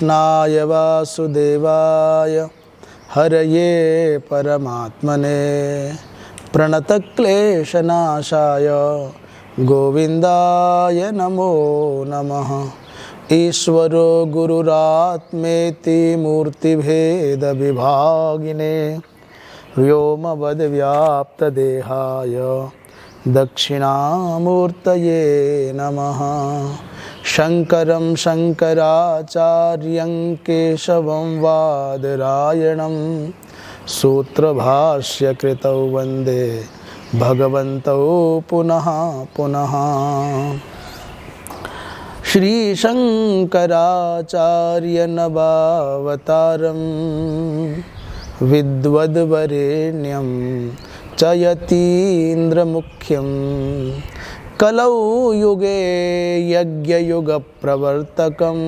कृष्णाय वासुदेवाय हरये परमात्मने प्रणतक्लेशनाशाय गोविन्दाय नमो नमः। ईश्वरो गुरुरात्मेति मूर्तिभेदविभागिने व्योमवद्व्याप्तदेहाय दक्षिणामूर्तये नमः। शङ्करं शङ्कराचार्यं केशवं वादरायणं सूत्रभाष्यकृतौ वन्दे भगवन्तौ पुनः पुनः। श्रीशङ्कराचार्यनवावतारं विद्वद्वरेण्यं च यतीन्द्रमुख्यं कलौ युगे यज्ञयुगप्रवर्तकं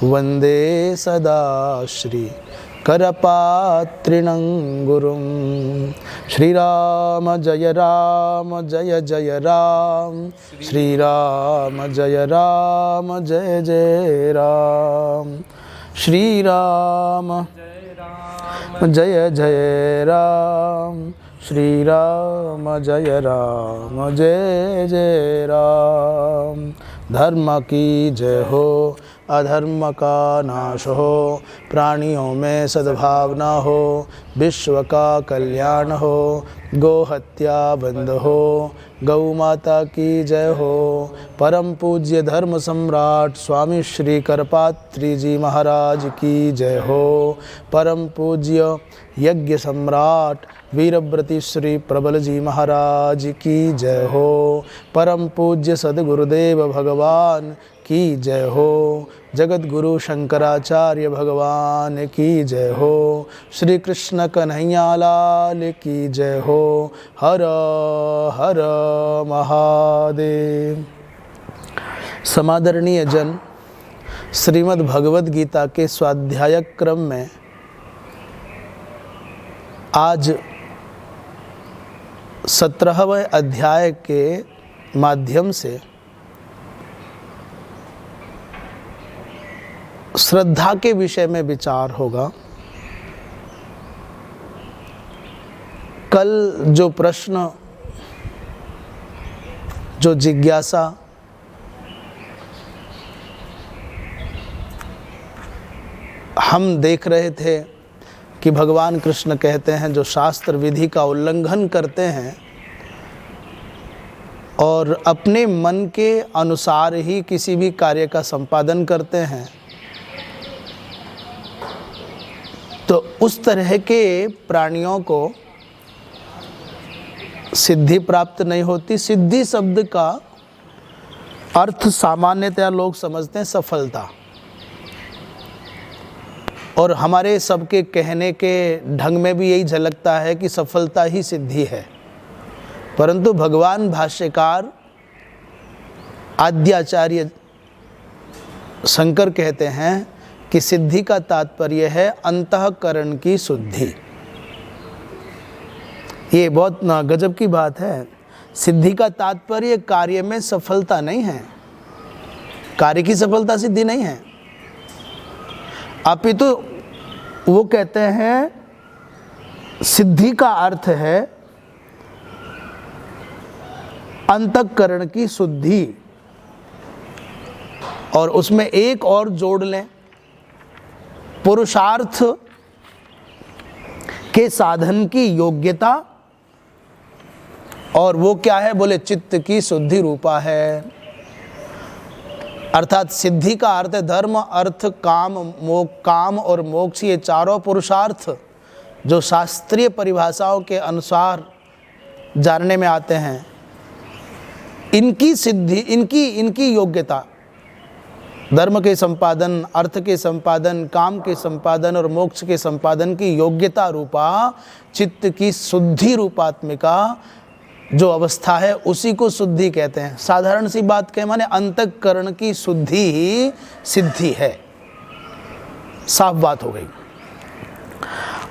वन्दे सदा श्रीकरपात्रिणं गुरुं। श्रीराम जय जय राम, श्रीराम जय जय राम, श्रीराम जय जय राम, श्रीराम जय जय राम। धर्म की जय हो, अधर्म का नाश हो, प्राणियों में सद्भावना हो, विश्व का कल्याण हो, गौ हत्या बंद हो, गौ माता की जय हो। परम पूज्य धर्म सम्राट स्वामी श्री करपात्री जी महाराज की जय हो। परम पूज्य यज्ञ सम्राट वीरव्रती श्री प्रबल जी महाराज की जय हो। परम पूज्य सद्गुरुदेव भगवान की जय हो। जगत गुरु शंकराचार्य भगवान की जय हो। श्री कृष्ण कन्हैया लाल की जय हो। हर हर महादेव। समादरणीय जन, श्रीमद् भगवद गीता के स्वाध्याय क्रम में आज 17वें अध्याय के माध्यम से श्रद्धा के विषय में विचार होगा। कल जो प्रश्न, जो जिज्ञासा हम देख रहे थे कि भगवान कृष्ण कहते हैं जो शास्त्र विधि का उल्लंघन करते हैं और अपने मन के अनुसार ही किसी भी कार्य का संपादन करते हैं, तो उस तरह के प्राणियों को सिद्धि प्राप्त नहीं होती। सिद्धि शब्द का अर्थ सामान्यतया लोग समझते हैं सफलता, और हमारे सबके कहने के ढंग में भी यही झलकता है कि सफलता ही सिद्धि है। परंतु भगवान भाष्यकार आद्याचार्य शंकर कहते हैं कि सिद्धि का तात्पर्य है अंतःकरण की शुद्धि। ये बहुत गजब की बात है। सिद्धि का तात्पर्य कार्य में सफलता नहीं है, कार्य की सफलता सिद्धि नहीं है, अपितु वो कहते हैं सिद्धि का अर्थ है अंतःकरण की शुद्धि। और उसमें एक और जोड़ लें, पुरुषार्थ के साधन की योग्यता, और वो क्या है, बोले चित्त की शुद्धि रूपा है। अर्थात सिद्धि का अर्थ है धर्म, अर्थ, काम और मोक्ष, ये चारों पुरुषार्थ जो शास्त्रीय परिभाषाओं के अनुसार जानने में आते हैं, इनकी सिद्धि, इनकी योग्यता, धर्म के संपादन, अर्थ के संपादन, काम के संपादन और मोक्ष के संपादन की योग्यता रूपा चित्त की शुद्धि रूपात्मिका जो अवस्था है उसी को शुद्धि कहते हैं। साधारण सी बात कहें माने अंतःकरण की शुद्धि ही सिद्धि है। साफ बात हो गई।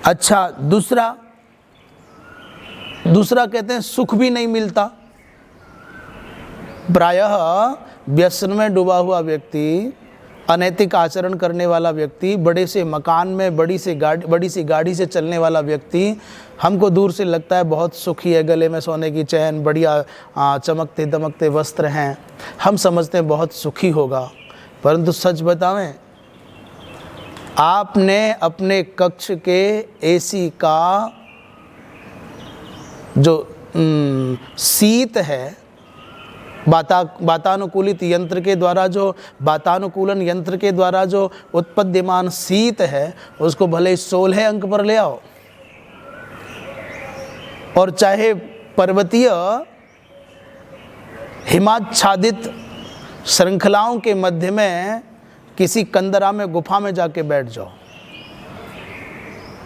अच्छा, दूसरा कहते हैं सुख भी नहीं मिलता। प्रायः व्यसन में डूबा हुआ व्यक्ति अनैतिक आचरण करने वाला व्यक्ति, बड़े से मकान में बड़ी सी गाड़ी से चलने वाला व्यक्ति, हमको दूर से लगता है बहुत सुखी है, गले में सोने की चैन, बढ़िया चमकते दमकते वस्त्र हैं, हम समझते हैं बहुत सुखी होगा। परंतु सच बतावें, आपने अपने कक्ष के एसी का जो शीत है, वातानुकूलित यंत्र के द्वारा जो वातानुकूलन यंत्र के द्वारा जो उत्पद्यमान शीत है, उसको भले 16 अंक पर ले आओ, और चाहे पर्वतीय हिमाच्छादित श्रृंखलाओं के मध्य में किसी कंदरा में गुफा में जाके बैठ जाओ,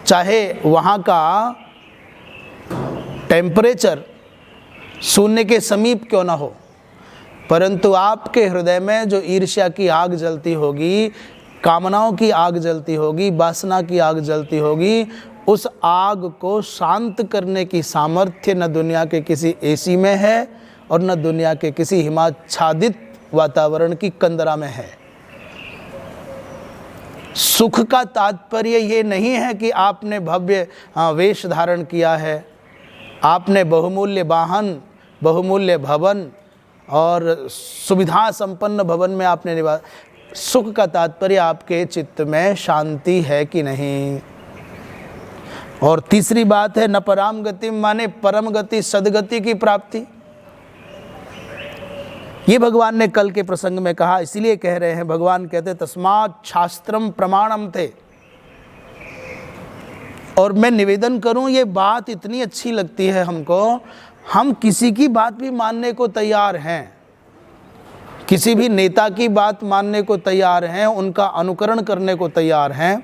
चाहे वहाँ का टेम्परेचर शून्य के समीप क्यों ना हो, परंतु आपके हृदय में जो ईर्ष्या की आग जलती होगी, कामनाओं की आग जलती होगी, वासना की आग जलती होगी, उस आग को शांत करने की सामर्थ्य न दुनिया के किसी एसी में है और न दुनिया के किसी हिमाच्छादित वातावरण की कंदरा में है। सुख का तात्पर्य ये नहीं है कि आपने भव्य वेश धारण किया है, आपने बहुमूल्य वाहन, बहुमूल्य भवन और सुविधा संपन्न भवन में आपने निवास। सुख का तात्पर्य आपके चित्त में शांति है कि नहीं। और तीसरी बात है न पराम गति, माने परम गति, सदगति की प्राप्ति। ये भगवान ने कल के प्रसंग में कहा, इसीलिए कह रहे हैं, भगवान कहते तस्मात् शास्त्रम प्रमाणम थे। और मैं निवेदन करूं, ये बात इतनी अच्छी लगती है हमको, हम किसी की बात भी मानने को तैयार हैं, किसी भी नेता की बात मानने को तैयार हैं, उनका अनुकरण करने को तैयार हैं।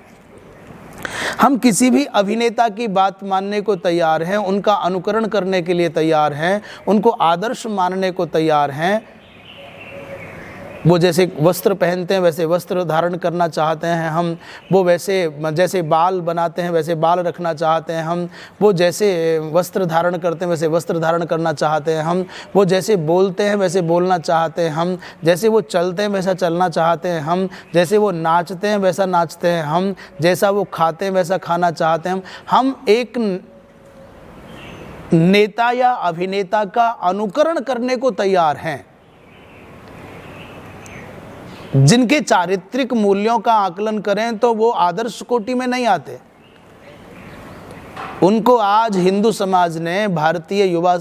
हम किसी भी अभिनेता की बात मानने को तैयार हैं, उनका अनुकरण करने के लिए तैयार हैं, उनको आदर्श मानने को तैयार हैं। वो जैसे वस्त्र पहनते हैं वैसे वस्त्र धारण करना चाहते हैं हम, वो वैसे जैसे बाल बनाते हैं वैसे बाल रखना चाहते हैं हम, वो जैसे वस्त्र धारण करते हैं वैसे वस्त्र धारण करना चाहते हैं हम, वो जैसे बोलते हैं वैसे बोलना चाहते हैं हम, जैसे वो चलते हैं वैसा चलना चाहते हैं हम, जैसे वो नाचते हैं वैसा नाचते हैं हम, जैसा वो खाते हैं वैसा खाना चाहते हैं हम एक नेता या अभिनेता का अनुकरण करने को तैयार हैं। जिनके चारित्रिक मूल्यों का आकलन करें तो वो आदर्श कोटि में नहीं आते। उनको आज हिंदू समाज ने, भारतीय युवा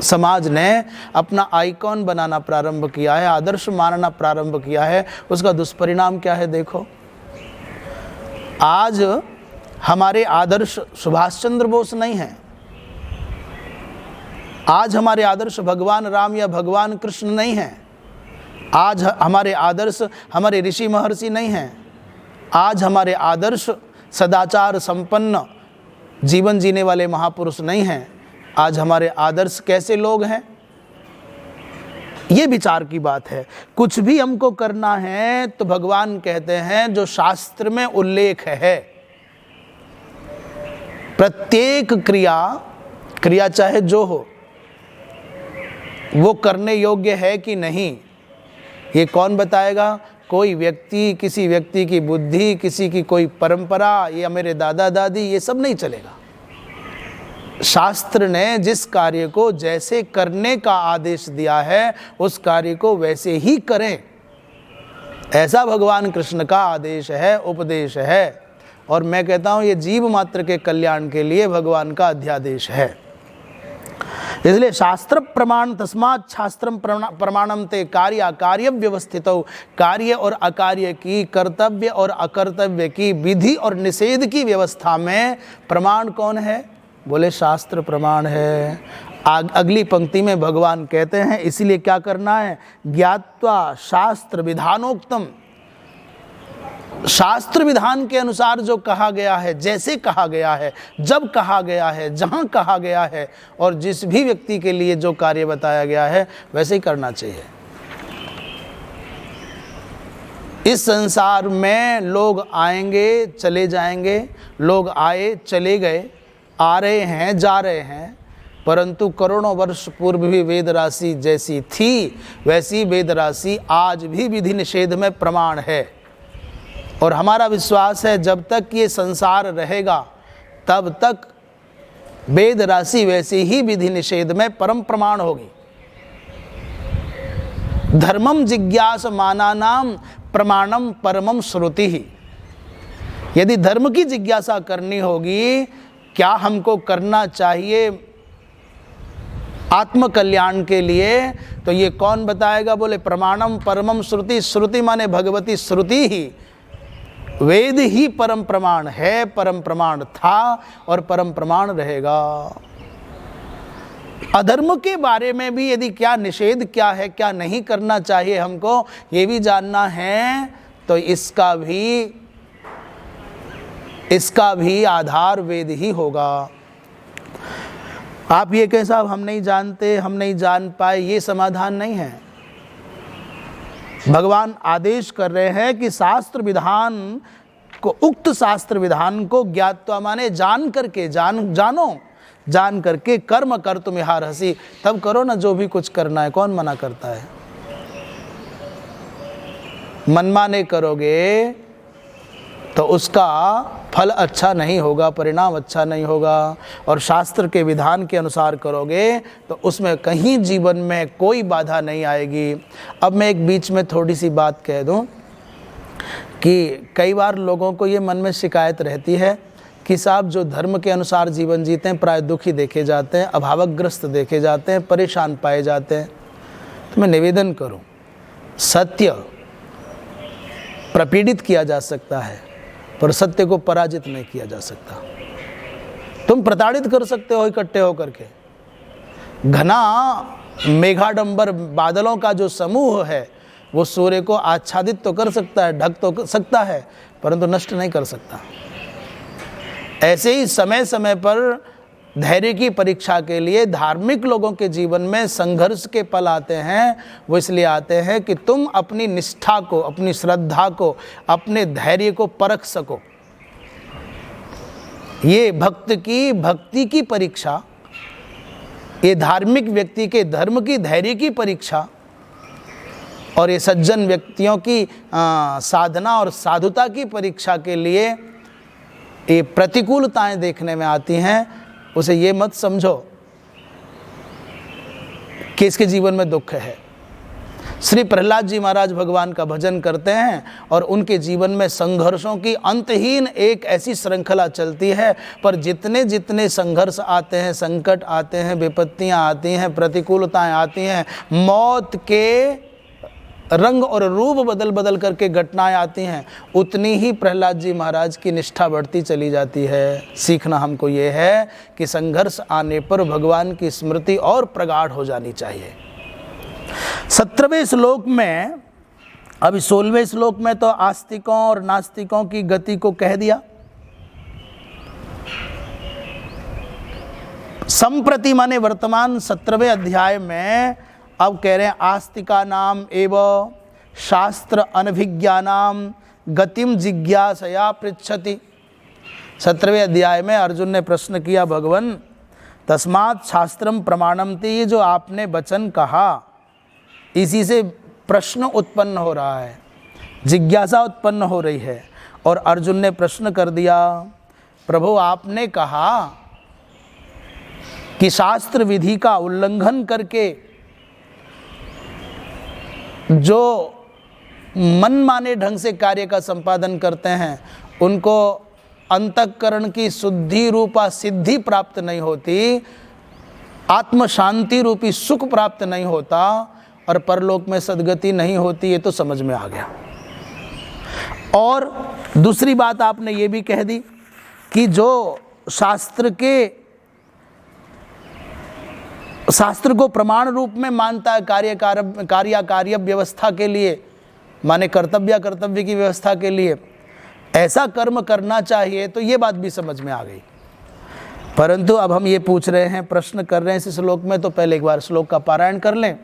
समाज ने अपना आइकॉन बनाना प्रारंभ किया है, आदर्श मानना प्रारंभ किया है। उसका दुष्परिणाम क्या है देखो। आज हमारे आदर्श सुभाष चंद्र बोस नहीं हैं, आज हमारे आदर्श भगवान राम या भगवान कृष्ण नहीं हैं, आज हमारे आदर्श हमारे ऋषि महर्षि नहीं हैं, आज हमारे आदर्श सदाचार संपन्न जीवन जीने वाले महापुरुष नहीं हैं। आज हमारे आदर्श कैसे लोग हैं, ये विचार की बात है। कुछ भी हमको करना है तो भगवान कहते हैं जो शास्त्र में उल्लेख है, प्रत्येक क्रिया चाहे जो हो, वो करने योग्य है कि नहीं, ये कौन बताएगा। कोई व्यक्ति, किसी व्यक्ति की बुद्धि, किसी की कोई परंपरा, या मेरे दादा दादी, ये सब नहीं चलेगा। शास्त्र ने जिस कार्य को जैसे करने का आदेश दिया है उस कार्य को वैसे ही करें, ऐसा भगवान कृष्ण का आदेश है, उपदेश है। और मैं कहता हूँ ये जीव मात्र के कल्याण के लिए भगवान का अध्यादेश है। इसलिए शास्त्र प्रमाण, तस्मात् शास्त्रम प्रमाणम ते कार्य अकार्य व्यवस्थित। कार्य और अकार्य की, कर्तव्य और अकर्तव्य की, विधि और निषेध की व्यवस्था में प्रमाण कौन है? बोले शास्त्र प्रमाण है। अगली पंक्ति में भगवान कहते हैं इसीलिए क्या करना है, ज्ञात्वा शास्त्र विधानोक्तम। शास्त्र विधान के अनुसार जो कहा गया है, जैसे कहा गया है, जब कहा गया है, जहाँ कहा गया है, और जिस भी व्यक्ति के लिए जो कार्य बताया गया है वैसे ही करना चाहिए। इस संसार में लोग आएंगे चले जाएंगे, लोग आए चले गए, आ रहे हैं जा रहे हैं, परंतु करोड़ों वर्ष पूर्व भी वेद राशि जैसी थी वैसी वेद राशि आज भी विधि निषेध में प्रमाण है। और हमारा विश्वास है जब तक ये संसार रहेगा तब तक वेद राशि वैसे ही विधि निषेध में परम प्रमाण होगी। धर्मम जिज्ञास मानानाम प्रमाणम परमम श्रुति ही। यदि धर्म की जिज्ञासा करनी होगी, क्या हमको करना चाहिए आत्म कल्याण के लिए, तो ये कौन बताएगा? बोले प्रमाणम परमम श्रुति। श्रुति माने भगवती श्रुति ही, वेद ही परम प्रमाण है, परम प्रमाण था और परम प्रमाण रहेगा। अधर्म के बारे में भी यदि क्या निषेध क्या है, क्या नहीं करना चाहिए हमको, ये भी जानना है, तो इसका भी आधार वेद ही होगा। आप ये कहें साहब हम नहीं जानते, हम नहीं जान पाए, ये समाधान नहीं है। भगवान आदेश कर रहे हैं कि शास्त्र विधान को, उक्त शास्त्र विधान को ज्ञात्वा माने जान करके, जान करके कर्म कर तुम हार हसी, तब करो ना जो भी कुछ करना है। कौन मना करता है? मनमाने करोगे तो उसका फल अच्छा नहीं होगा, परिणाम अच्छा नहीं होगा। और शास्त्र के विधान के अनुसार करोगे तो उसमें कहीं जीवन में कोई बाधा नहीं आएगी। अब मैं एक बीच में थोड़ी सी बात कह दूं कि कई बार लोगों को ये मन में शिकायत रहती है कि साहब जो धर्म के अनुसार जीवन जीते हैं प्राय दुखी देखे जाते हैं, अभावग्रस्त देखे जाते हैं, परेशान पाए जाते हैं। तो मैं निवेदन करूं, सत्य प्रपीड़ित किया जा सकता है पर सत्य को पराजित नहीं किया जा सकता। तुम प्रताड़ित कर सकते हो इकट्ठे होकर के, घना मेघाडंबर बादलों का जो समूह है वो सूर्य को आच्छादित तो कर सकता है, ढक तो सकता है, परंतु नष्ट नहीं कर सकता। ऐसे ही समय समय पर धैर्य की परीक्षा के लिए धार्मिक लोगों के जीवन में संघर्ष के पल आते हैं। वो इसलिए आते हैं कि तुम अपनी निष्ठा को, अपनी श्रद्धा को, अपने धैर्य को परख सको। ये भक्ति की परीक्षा, ये धार्मिक व्यक्ति के धर्म की, धैर्य की परीक्षा, और ये सज्जन व्यक्तियों की साधना और साधुता की परीक्षा के लिए ये प्रतिकूलताएं देखने में आती हैं। उसे ये मत समझो कि इसके जीवन में दुख है। श्री प्रहलाद जी महाराज भगवान का भजन करते हैं और उनके जीवन में संघर्षों की अंतहीन एक ऐसी श्रृंखला चलती है, पर जितने जितने संघर्ष आते हैं, संकट आते हैं, विपत्तियां आती हैं, प्रतिकूलताएं आती हैं, मौत के रंग और रूप बदल बदल करके घटनाएं आती हैं, उतनी ही प्रहलाद जी महाराज की निष्ठा बढ़ती चली जाती है। सीखना हमको ये है कि संघर्ष आने पर भगवान की स्मृति और प्रगाढ़ हो जानी चाहिए। 17वें श्लोक में, अभी 16वें श्लोक में तो आस्तिकों और नास्तिकों की गति को कह दिया। संप्रति माने वर्तमान 17वें अध्याय में अब कह रहे हैं आस्तिका नाम एवं शास्त्र अनभिज्ञानाम गतिम जिज्ञासया पृच्छति। 17वें अध्याय में अर्जुन ने प्रश्न किया, भगवन तस्मात् शास्त्रम प्रमाणम ते, ये जो आपने वचन कहा इसी से प्रश्न उत्पन्न हो रहा है, जिज्ञासा उत्पन्न हो रही है। और अर्जुन ने प्रश्न कर दिया, प्रभु आपने कहा कि शास्त्र विधि का उल्लंघन करके जो मनमाने ढंग से कार्य का संपादन करते हैं उनको अंतःकरण की शुद्धि रूपा सिद्धि प्राप्त नहीं होती, आत्म शांति रूपी सुख प्राप्त नहीं होता और परलोक में सद्गति नहीं होती। ये तो समझ में आ गया। और दूसरी बात आपने ये भी कह दी कि जो शास्त्र को प्रमाण रूप में मानता है कार्य व्यवस्था के लिए, माने कर्तव्य की व्यवस्था के लिए ऐसा कर्म करना चाहिए, तो ये बात भी समझ में आ गई। परंतु अब हम ये पूछ रहे हैं, प्रश्न कर रहे हैं इस श्लोक में, तो पहले एक बार श्लोक का पारायण कर लें।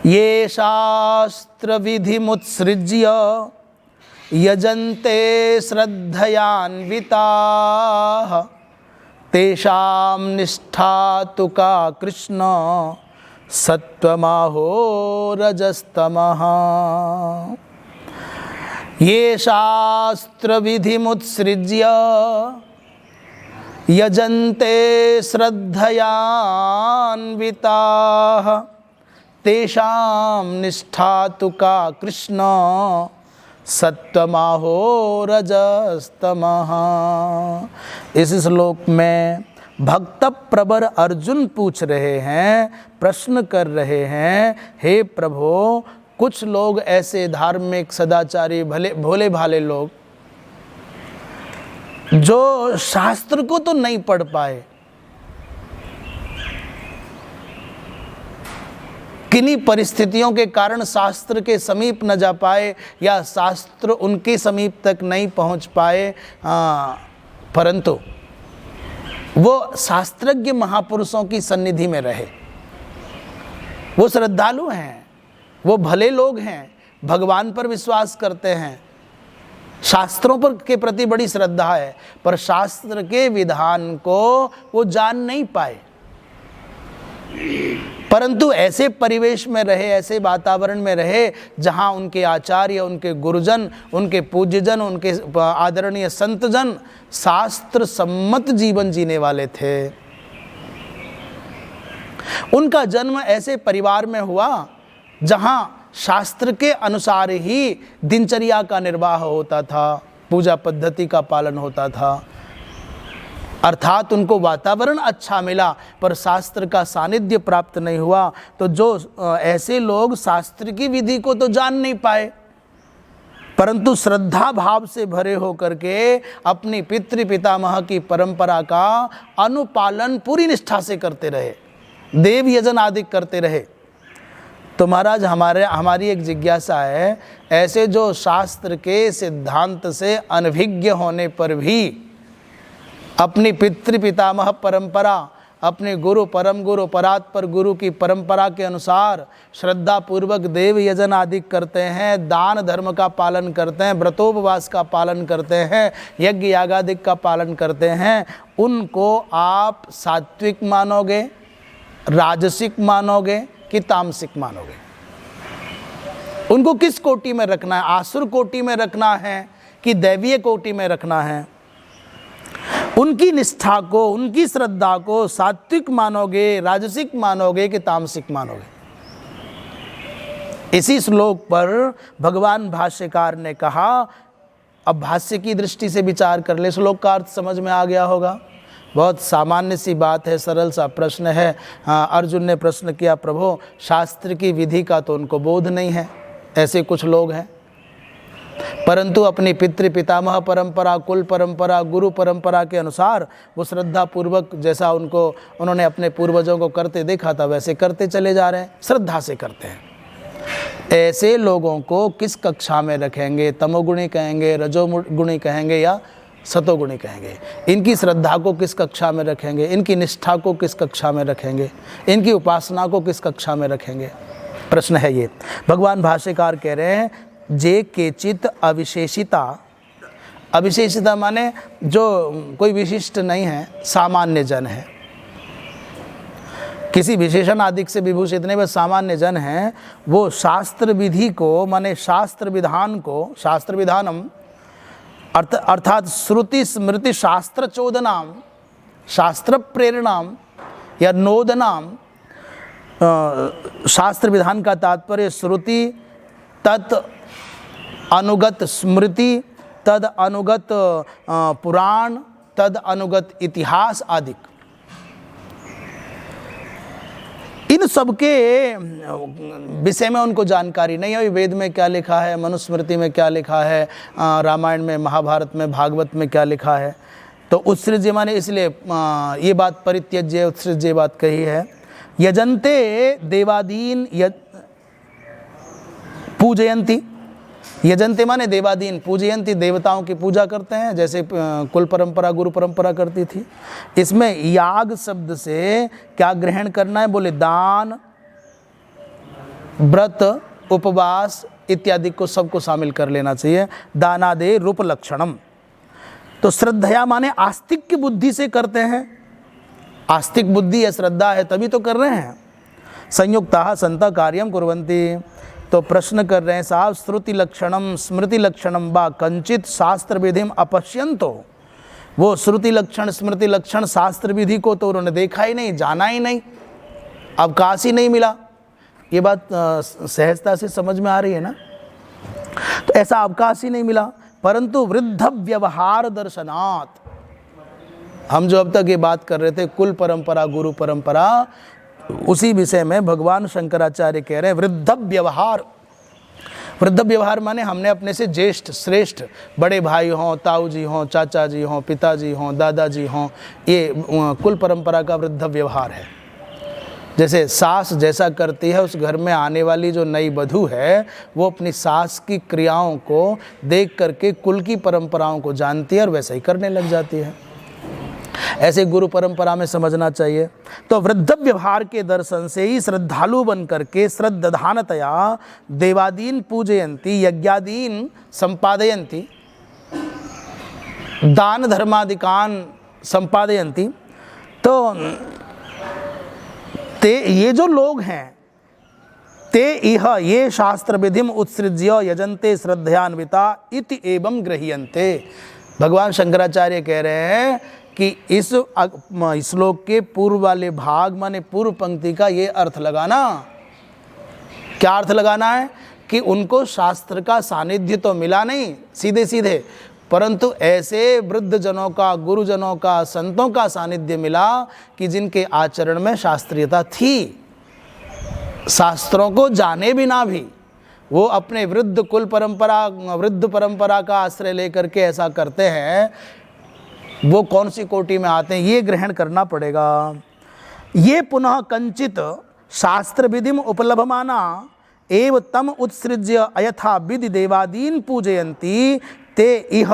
ये शास्त्र विधि मुत्सृज्य यजन्ते श्रद्धयान्विताः तेषां निष्ठा तु का कृष्ण सत्वमाहो रजस्तमः। ये शास्त्रविधिमुत्सृज्य यजन्ते श्रद्धयान्विताः तेषां निष्ठा तु का कृष्ण सत्वमाहो रजस्तमः। इस श्लोक में भक्त प्रवर अर्जुन पूछ रहे हैं, प्रश्न कर रहे हैं, हे प्रभु कुछ लोग ऐसे धार्मिक सदाचारी भोले भाले लोग जो शास्त्र को तो नहीं पढ़ पाए, किन्हीं परिस्थितियों के कारण शास्त्र के समीप न जा पाए या शास्त्र उनके समीप तक नहीं पहुंच पाए, परंतु वो शास्त्रज्ञ महापुरुषों की सन्निधि में रहे। वो श्रद्धालु हैं, वो भले लोग हैं, भगवान पर विश्वास करते हैं, शास्त्रों पर के प्रति बड़ी श्रद्धा है, पर शास्त्र के विधान को वो जान नहीं पाए। परंतु ऐसे परिवेश में रहे, ऐसे वातावरण में रहे जहां उनके आचार्य, उनके गुरुजन, उनके पूज्यजन, उनके आदरणीय संतजन शास्त्र सम्मत जीवन जीने वाले थे। उनका जन्म ऐसे परिवार में हुआ जहां शास्त्र के अनुसार ही दिनचर्या का निर्वाह होता था, पूजा पद्धति का पालन होता था। अर्थात उनको वातावरण अच्छा मिला पर शास्त्र का सानिध्य प्राप्त नहीं हुआ। तो जो ऐसे लोग शास्त्र की विधि को तो जान नहीं पाए, परंतु श्रद्धा भाव से भरे होकर के अपनी पितृ पितामह की परंपरा का अनुपालन पूरी निष्ठा से करते रहे, देव यजन आदि करते रहे। तो महाराज हमारी एक जिज्ञासा है, ऐसे जो शास्त्र के सिद्धांत से अनभिज्ञ होने पर भी अपनी पितृ पितामह परंपरा, अपने गुरु परम गुरु परात्पर गुरु की परंपरा के अनुसार श्रद्धा पूर्वक देव यजन आदि करते हैं, दान धर्म का पालन करते हैं, व्रतोपवास का पालन करते हैं, यज्ञ यागादिक का पालन करते हैं, उनको आप सात्विक मानोगे, राजसिक मानोगे कि तामसिक मानोगे? उनको किस कोटि में रखना है? आसुर कोटि में रखना है कि दैवीय कोटि में रखना है? उनकी निष्ठा को, उनकी श्रद्धा को सात्विक मानोगे, राजसिक मानोगे कि तामसिक मानोगे? इसी श्लोक पर भगवान भाष्यकार ने कहा, अब भाष्य की दृष्टि से विचार कर ले, श्लोक का अर्थ समझ में आ गया होगा। बहुत सामान्य सी बात है, सरल सा प्रश्न है। अर्जुन ने प्रश्न किया, प्रभु शास्त्र की विधि का तो उनको बोध नहीं है, ऐसे कुछ लोग हैं, परंतु अपनी पितृ पितामह परंपरा, कुल परंपरा, गुरु परंपरा के अनुसार वो श्रद्धा पूर्वक जैसा उन्होंने अपने पूर्वजों को करते देखा था वैसे करते चले जा रहे हैं, श्रद्धा से करते हैं। ऐसे लोगों को किस कक्षा में रखेंगे? तमोगुणी कहेंगे, रजोगुणी कहेंगे या सतोगुणी कहेंगे? इनकी श्रद्धा को किस कक्षा में रखेंगे? इनकी निष्ठा को किस कक्षा में रखेंगे? इनकी उपासना को किस कक्षा में रखेंगे? प्रश्न है ये। भगवान भाष्यकार कह रहे हैं, जे केचित अविशेषिता, अविशेषिता माने जो कोई विशिष्ट नहीं है, सामान्य जन है, किसी विशेषण आदि से विभूषित नहीं, बस सामान्य जन है, वो शास्त्र विधि को माने शास्त्र विधान को, शास्त्र विधानम अर्थात श्रुति स्मृति शास्त्र चोदनाम, शास्त्र प्रेरणाम या नोदनाम। शास्त्र विधान का तात्पर्य श्रुति तत् अनुगत स्मृति, तद अनुगत पुराण, तद अनुगत इतिहास आदि। इन सब के विषय में उनको जानकारी नहीं है। वेद में क्या लिखा है, मनुस्मृति में क्या लिखा है, रामायण में, महाभारत में, भागवत में क्या लिखा है। तो उत्सृज्य माने इसलिए ये बात परित्यज्य, उत्सृज्य बात कही है। यजन्ते देवादीन पूजयंती, यजन्ते माने देवादीन, पूजयंती देवताओं की पूजा करते हैं, जैसे कुल परंपरा गुरु परंपरा करती थी। इसमें याग शब्द से क्या ग्रहण करना है? बोले दान, व्रत, उपवास इत्यादि को सबको शामिल कर लेना चाहिए। दानादे रूप लक्षणम। तो श्रद्धया माने आस्तिक की बुद्धि से करते हैं, आस्तिक बुद्धि है, श्रद्धा है, तभी तो कर रहे हैं। संयुक्ता संता कार्यम कुर्वन्ति, तो प्रश्न कर रहे हैं साहब, श्रुति लक्षणम स्मृति लक्षणम बा कंचित शास्त्र विधिम अपश्यंतो, वो श्रुति लक्षण स्मृति लक्षण शास्त्र विधि को तो उन्होंने देखा ही नहीं, जाना ही नहीं, अवकाश ही नहीं मिला। ये बात सहजता से समझ में आ रही है ना। तो ऐसा अवकाश ही नहीं मिला। परंतु वृद्ध व्यवहार दर्शनात्, हम जो अब तक ये बात कर रहे थे कुल परंपरा गुरु परंपरा, उसी विषय में भगवान शंकराचार्य कह रहे हैं वृद्ध व्यवहार। वृद्ध व्यवहार माने हमने अपने से ज्येष्ठ श्रेष्ठ बड़े भाई हों, ताऊ जी हों, चाचा जी हों, पिताजी हों, दादाजी हों, ये कुल परंपरा का वृद्ध व्यवहार है। जैसे सास जैसा करती है, उस घर में आने वाली जो नई वधू है वो अपनी सास की क्रियाओं को देख करके कुल की परंपराओं को जानती है और वैसा ही करने लग जाती है। ऐसे गुरु परंपरा में समझना चाहिए। तो वृद्ध व्यवहार के दर्शन से ही श्रद्धालु बन करके श्रद्धानतया देवादीन पूजयंती यज्ञादीन संपादयंती दान धर्मादिकान संपादयंती। तो ते ये जो लोग हैं ते इह ये शास्त्र विधिम उत्सृज्य यजन्ते श्रद्धयान्विता इति एवं गृह्यन्ते। भगवान शंकराचार्य कह रहे हैं कि इस श्लोक के पूर्व वाले भाग माने पूर्व पंक्ति का ये अर्थ लगाना। क्या अर्थ लगाना है कि उनको शास्त्र का सानिध्य तो मिला नहीं सीधे सीधे, परंतु ऐसे वृद्ध जनों का, गुरुजनों का, संतों का सानिध्य मिला कि जिनके आचरण में शास्त्रीयता थी। शास्त्रों को जाने बिना भी वो अपने वृद्ध कुल परंपरा, वृद्ध परंपरा का आश्रय लेकर के ऐसा करते हैं, वो कौन सी कोटि में आते हैं, ये ग्रहण करना पड़ेगा। ये पुनः कंचित शास्त्र विधिम उपलभमाना एव तम उत्सृज्य अयथा विधि देवादीन पूजयन्ति ते इह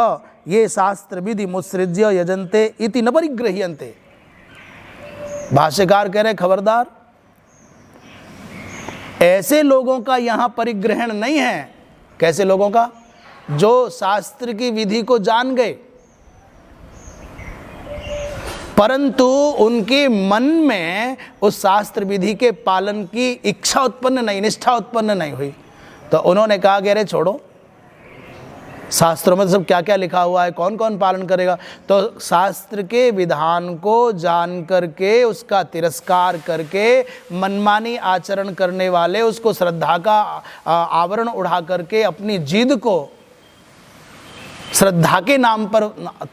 ये शास्त्र विधि मुत्सृज्य यजन्ते इति न परिगृह्यन्ते। भाष्यकार कह रहे खबरदार, ऐसे लोगों का यहाँ परिग्रहण नहीं है। कैसे लोगों का? जो शास्त्र की विधि को जान गए परंतु उनके मन में उस शास्त्र विधि के पालन की इच्छा उत्पन्न नहीं, निष्ठा उत्पन्न नहीं हुई, तो उन्होंने कहा कि अरे छोड़ो, शास्त्रों में सब क्या क्या लिखा हुआ है, कौन कौन पालन करेगा। तो शास्त्र के विधान को जान करके उसका तिरस्कार करके मनमानी आचरण करने वाले, उसको श्रद्धा का आवरण उड़ा करके अपनी जिद को श्रद्धा के नाम पर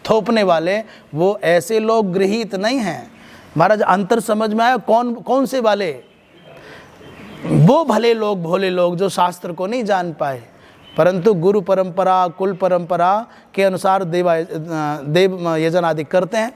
थोपने वाले, वो ऐसे लोग गृहीत नहीं हैं। महाराज अंतर समझ में आया? कौन कौन से वाले? वो भले लोग, भोले लोग जो शास्त्र को नहीं जान पाए परंतु गुरु परंपरा कुल परंपरा के अनुसार देव यजन आदि करते हैं,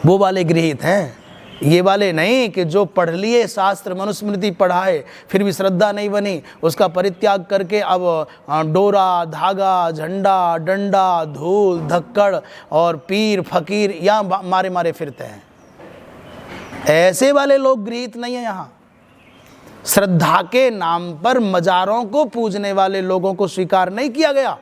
वो वाले गृहीत हैं। ये वाले नहीं कि जो पढ़ लिए शास्त्र मनुस्मृति पढ़ाए फिर भी श्रद्धा नहीं बनी, उसका परित्याग करके अब डोरा धागा झंडा डंडा धूल धक्कड़ और पीर फकीर यहाँ मारे मारे फिरते हैं। ऐसे वाले लोग गृहीत नहीं है यहाँ। श्रद्धा के नाम पर मजारों को पूजने वाले लोगों को स्वीकार नहीं किया गया।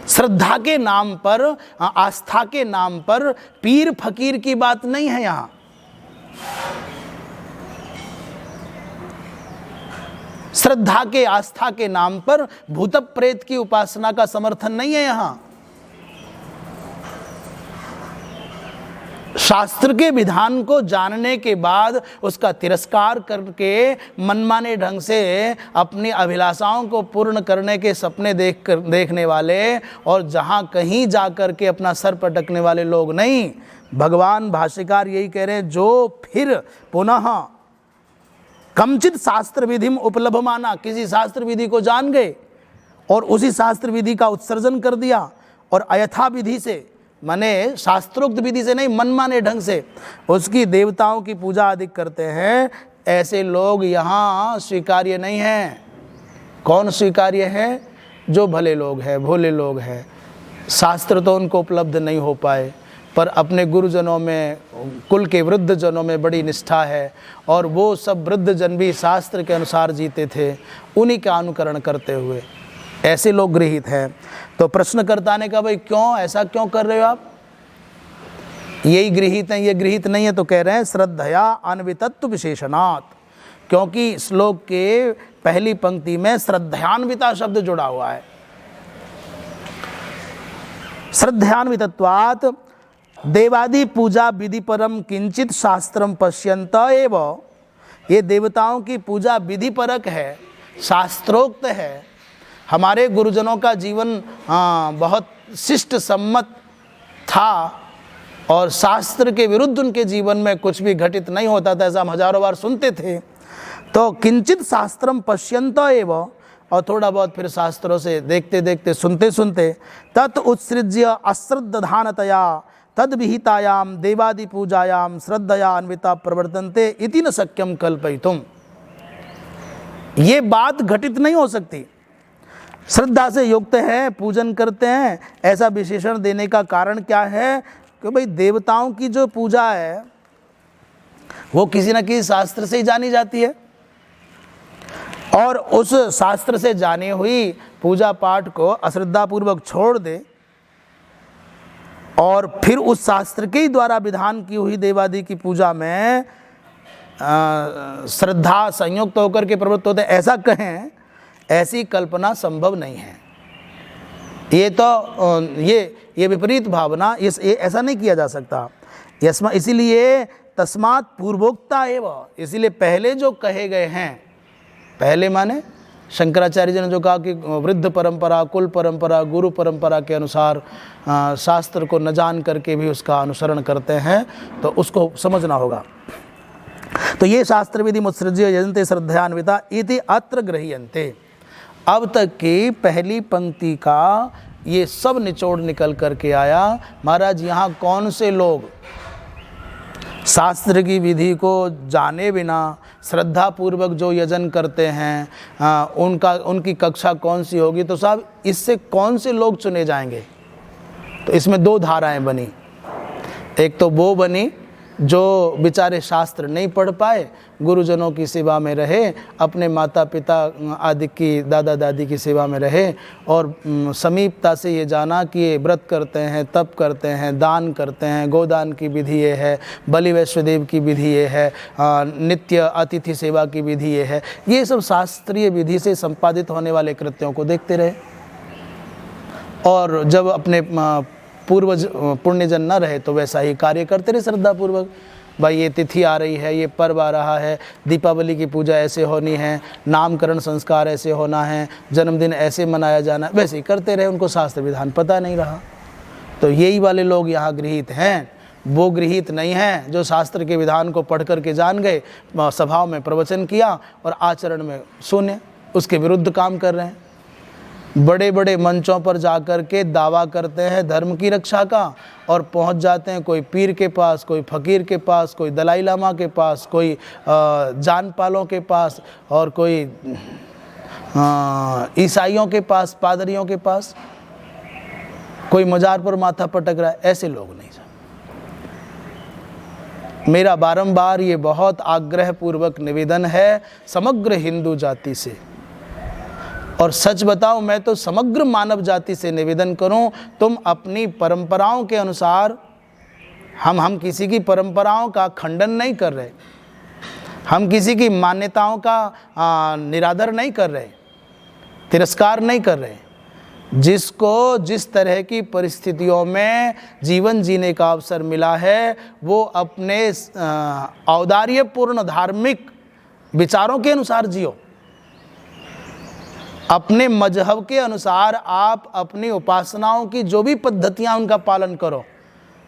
श्रद्धा के नाम पर, आस्था के नाम पर पीर फकीर की बात नहीं है यहां। श्रद्धा के आस्था के नाम पर भूत प्रेत की उपासना का समर्थन नहीं है यहां। शास्त्र के विधान को जानने के बाद उसका तिरस्कार करके मनमाने ढंग से अपनी अभिलाषाओं को पूर्ण करने के सपने देखने वाले और जहां कहीं जा कर के अपना सर पटकने वाले लोग नहीं। भगवान भाष्यकार यही कह रहे हैं, जो फिर पुनः कमचित शास्त्र विधिम उपलभमाना, किसी शास्त्र विधि को जान गए और उसी शास्त्र विधि का उत्सर्जन कर दिया और अयथा विधि से, माने शास्त्रोक्त विधि से नहीं, मनमाने ढंग से उसकी देवताओं की पूजा आदि करते हैं, ऐसे लोग यहाँ स्वीकार्य नहीं हैं। कौन स्वीकार्य है? जो भले लोग हैं, भोले लोग हैं। शास्त्र तो उनको उपलब्ध नहीं हो पाए पर अपने गुरुजनों में, कुल के वृद्ध जनों में बड़ी निष्ठा है और वो सब वृद्ध जन भी शास्त्र के अनुसार जीते थे, उन्हीं का अनुकरण करते हुए ऐसे लोग गृहीत हैं। तो प्रश्नकर्ता ने कहा भाई क्यों, ऐसा क्यों कर रहे हो आप? यही गृहीत है, ये गृहीत नहीं है तो कह रहे हैं श्रद्धया अन्वितत्व विशेषणात्, क्योंकि श्लोक के पहली पंक्ति में श्रद्धान्विता शब्द जुड़ा हुआ है। श्रद्धान्वितत्वात् देवादि पूजा विधि परम किंचित शास्त्रम पश्यन्त एव, ये देवताओं की पूजा विधि परक है, शास्त्रोक्त है। हमारे गुरुजनों का जीवन बहुत शिष्ट सम्मत था और शास्त्र के विरुद्ध उनके जीवन में कुछ भी घटित नहीं होता था, ऐसा हम हजारों बार सुनते थे। तो किंचित शास्त्रम पश्यन्त एव, और थोड़ा बहुत फिर शास्त्रों से देखते देखते सुनते सुनते तत् उत्सृज्य अश्रद्धानतया तद विहितायाम देवादि पूजायाम श्रद्धया अन्विता प्रवर्तन्ते इति न शक्यम कल्पयितुम। ये बात घटित नहीं हो सकती। श्रद्धा से युक्त है, पूजन करते हैं, ऐसा विशेषण देने का कारण क्या है कि भाई देवताओं की जो पूजा है वो किसी न किसी शास्त्र से ही जानी जाती है, और उस शास्त्र से जानी हुई पूजा पाठ को अश्रद्धापूर्वक छोड़ दे और फिर उस शास्त्र के ही द्वारा विधान की हुई देवादि की पूजा में श्रद्धा संयुक्त होकर के प्रवृत्त होते, ऐसा कहें, ऐसी कल्पना संभव नहीं है। ये तो ये विपरीत भावना, ये ऐसा नहीं किया जा सकता। इसीलिए तस्मात् पूर्वोक्ता एवं, इसीलिए पहले जो कहे गए हैं, पहले माने शंकराचार्य जी ने जो कहा कि वृद्ध परंपरा, कुल परंपरा, गुरु परंपरा के अनुसार शास्त्र को न जान करके भी उसका अनुसरण करते हैं, तो उसको समझना होगा। तो ये शास्त्र विधि मुत्सृज्य यजन्ते श्रद्धयान्विता इति अत्र गृह्यन्ते। अब तक की पहली पंक्ति का ये सब निचोड़ निकल करके आया। महाराज, यहाँ कौन से लोग शास्त्र की विधि को जाने बिना श्रद्धापूर्वक जो यजन करते हैं, उनकी कक्षा कौन सी होगी? तो साहब, इससे कौन से लोग चुने जाएंगे? तो इसमें दो धाराएं बनी। एक तो वो बनी जो बेचारे शास्त्र नहीं पढ़ पाए, गुरुजनों की सेवा में रहे, अपने माता पिता आदि की, दादा दादी की सेवा में रहे, और समीपता से ये जाना कि ये व्रत करते हैं, तप करते हैं, दान करते हैं, गोदान की विधि ये है, बलि वैश्वदेव की विधि ये है, नित्य अतिथि सेवा की विधि ये है। ये सब शास्त्रीय विधि से संपादित होने वाले कृत्यों को देखते रहे, और जब अपने पूर्वज पुण्यजन न रहे तो वैसा ही कार्य करते रहे श्रद्धापूर्वक। भाई ये तिथि आ रही है, ये पर्व आ रहा है, दीपावली की पूजा ऐसे होनी है, नामकरण संस्कार ऐसे होना है, जन्मदिन ऐसे मनाया जाना, वैसे ही करते रहे, उनको शास्त्र विधान पता नहीं रहा। तो यही वाले लोग यहाँ गृहीत हैं। वो गृहीत नहीं हैं जो शास्त्र के विधान को पढ़ करके जान गए, सभाओं में प्रवचन किया और आचरण में शून्य, उसके विरुद्ध काम कर रहे हैं। बड़े बड़े मंचों पर जाकर के दावा करते हैं धर्म की रक्षा का, और पहुंच जाते हैं कोई पीर के पास, कोई फकीर के पास, कोई दलाई लामा के पास, कोई जानपालों के पास, और कोई ईसाइयों के पास, पादरियों के पास, कोई मजार पर माथा पटक रहा है। ऐसे लोग नहीं। मेरा बारंबार ये बहुत आग्रह पूर्वक निवेदन है समग्र हिंदू जाति से, और सच बताऊं, मैं तो समग्र मानव जाति से निवेदन करूं, तुम अपनी परंपराओं के अनुसार, हम किसी की परंपराओं का खंडन नहीं कर रहे, हम किसी की मान्यताओं का निरादर नहीं कर रहे, तिरस्कार नहीं कर रहे। जिसको जिस तरह की परिस्थितियों में जीवन जीने का अवसर मिला है, वो अपने औदार्यपूर्ण धार्मिक विचारों के अनुसार जियो। अपने मजहब के अनुसार आप अपनी उपासनाओं की जो भी पद्धतियां, उनका पालन करो,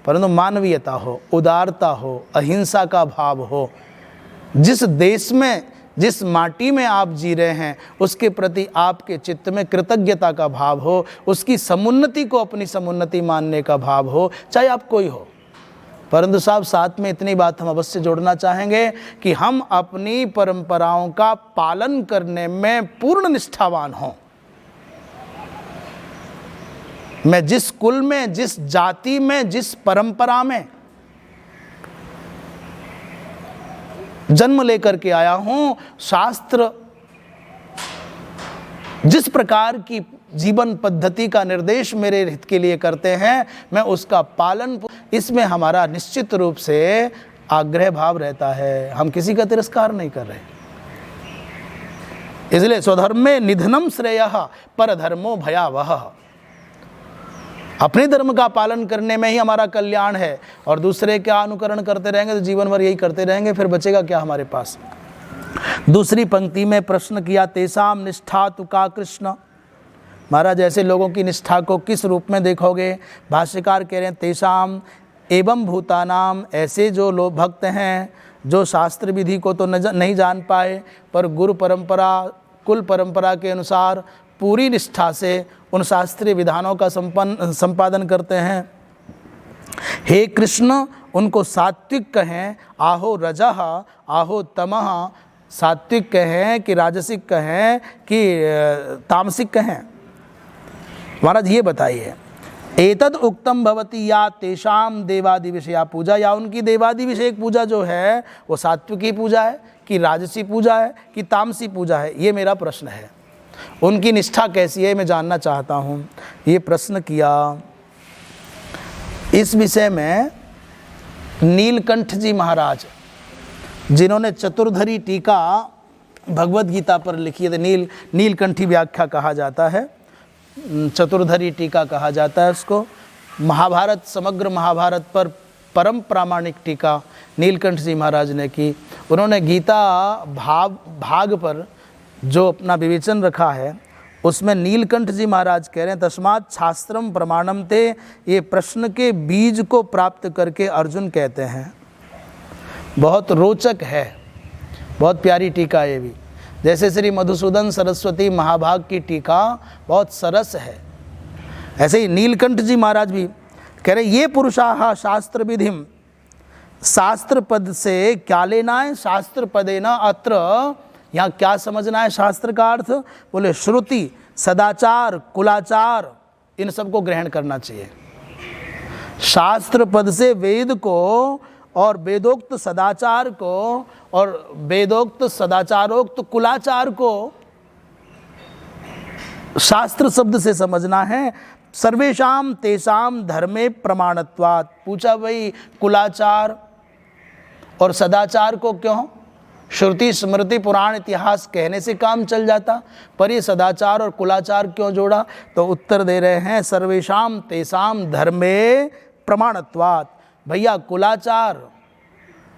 परंतु मानवीयता हो, उदारता हो, अहिंसा का भाव हो। जिस देश में, जिस माटी में आप जी रहे हैं, उसके प्रति आपके चित्त में कृतज्ञता का भाव हो, उसकी समुन्नति को अपनी समुन्नति मानने का भाव हो, चाहे आप कोई हो। परंतु साहब, साथ में इतनी बात हम अवश्य जोड़ना चाहेंगे कि हम अपनी परंपराओं का पालन करने में पूर्ण निष्ठावान हों। मैं जिस कुल में, जिस जाति में, जिस परंपरा में जन्म लेकर के आया हूं, शास्त्र जिस प्रकार की जीवन पद्धति का निर्देश मेरे हित के लिए करते हैं, मैं उसका पालन, इसमें हमारा निश्चित रूप से आग्रह भाव रहता है। हम किसी का तिरस्कार नहीं कर रहे। इसलिए स्वधर्मे निधनम श्रेयः परधर्मो भयावह। अपने धर्म का पालन करने में ही हमारा कल्याण है, और दूसरे का अनुकरण करते रहेंगे तो जीवन भर यही करते रहेंगे, फिर बचेगा क्या हमारे पास। दूसरी पंक्ति में प्रश्न किया, तेसाम निष्ठा तु का कृष्ण। महाराज ऐसे लोगों की निष्ठा को किस रूप में देखोगे? भाष्यकार कह रहे हैं, तेसाम एवं भूतानाम, ऐसे जो लोग भक्त हैं जो शास्त्र विधि को तो नहीं जान पाए, पर गुरु परंपरा कुल परंपरा के अनुसार पूरी निष्ठा से उन शास्त्रीय विधानों का संपादन करते हैं। हे कृष्ण, उनको सात्विक कहें, आहो रजः आहो तमः, सात्विक कहें कि राजसिक कहें कि तामसिक कहें? महाराज ये बताइए, एतद उक्तम भवति या तेषाम देवादि विषया पूजा, या उनकी देवादि विषयक पूजा जो है वो सात्विकी पूजा है कि राजसी पूजा है कि तामसी पूजा है? ये मेरा प्रश्न है। उनकी निष्ठा कैसी है मैं जानना चाहता हूँ। ये प्रश्न किया। इस विषय में नीलकंठ जी महाराज, जिन्होंने चतुर्धरी टीका भगवद गीता पर लिखी है, नीलकंठी व्याख्या कहा जाता है, चतुर्धरी टीका कहा जाता है उसको। महाभारत, समग्र महाभारत पर परम प्रामाणिक टीका नीलकंठ जी महाराज ने की। उन्होंने गीता भाग पर जो अपना विवेचन रखा है, उसमें नीलकंठ जी महाराज कह रहे हैं, तस्मात् शास्त्रम प्रमाणम ते, ये प्रश्न के बीज को प्राप्त करके अर्जुन कहते हैं। बहुत रोचक है, बहुत प्यारी टीका ये भी। जैसे श्री मधुसूदन सरस्वती महाभाग की टीका बहुत सरस है, ऐसे ही नीलकंठ जी महाराज भी कह रहे, ये पुरुषाः शास्त्र विधिम, शास्त्र पद से क्या लेना है? शास्त्र पदे न अत्र, यहाँ क्या समझना है शास्त्र का अर्थ? बोले श्रुति, सदाचार, कुलाचार, इन सबको ग्रहण करना चाहिए। शास्त्र पद से वेद को और वेदोक्त सदाचार को और वेदोक्त सदाचारोक्त कुलाचार को शास्त्र शब्द से समझना है। सर्वेषाम तेषाम धर्मे प्रमाणत्वात्। पूछा भाई कुलाचार और सदाचार को क्यों? श्रुति स्मृति पुराण इतिहास कहने से काम चल जाता, पर ये सदाचार और कुलाचार क्यों जोड़ा? तो उत्तर दे रहे हैं, सर्वेषाम तेषाम धर्मे प्रमाणत्वात्। भैया कुलाचार,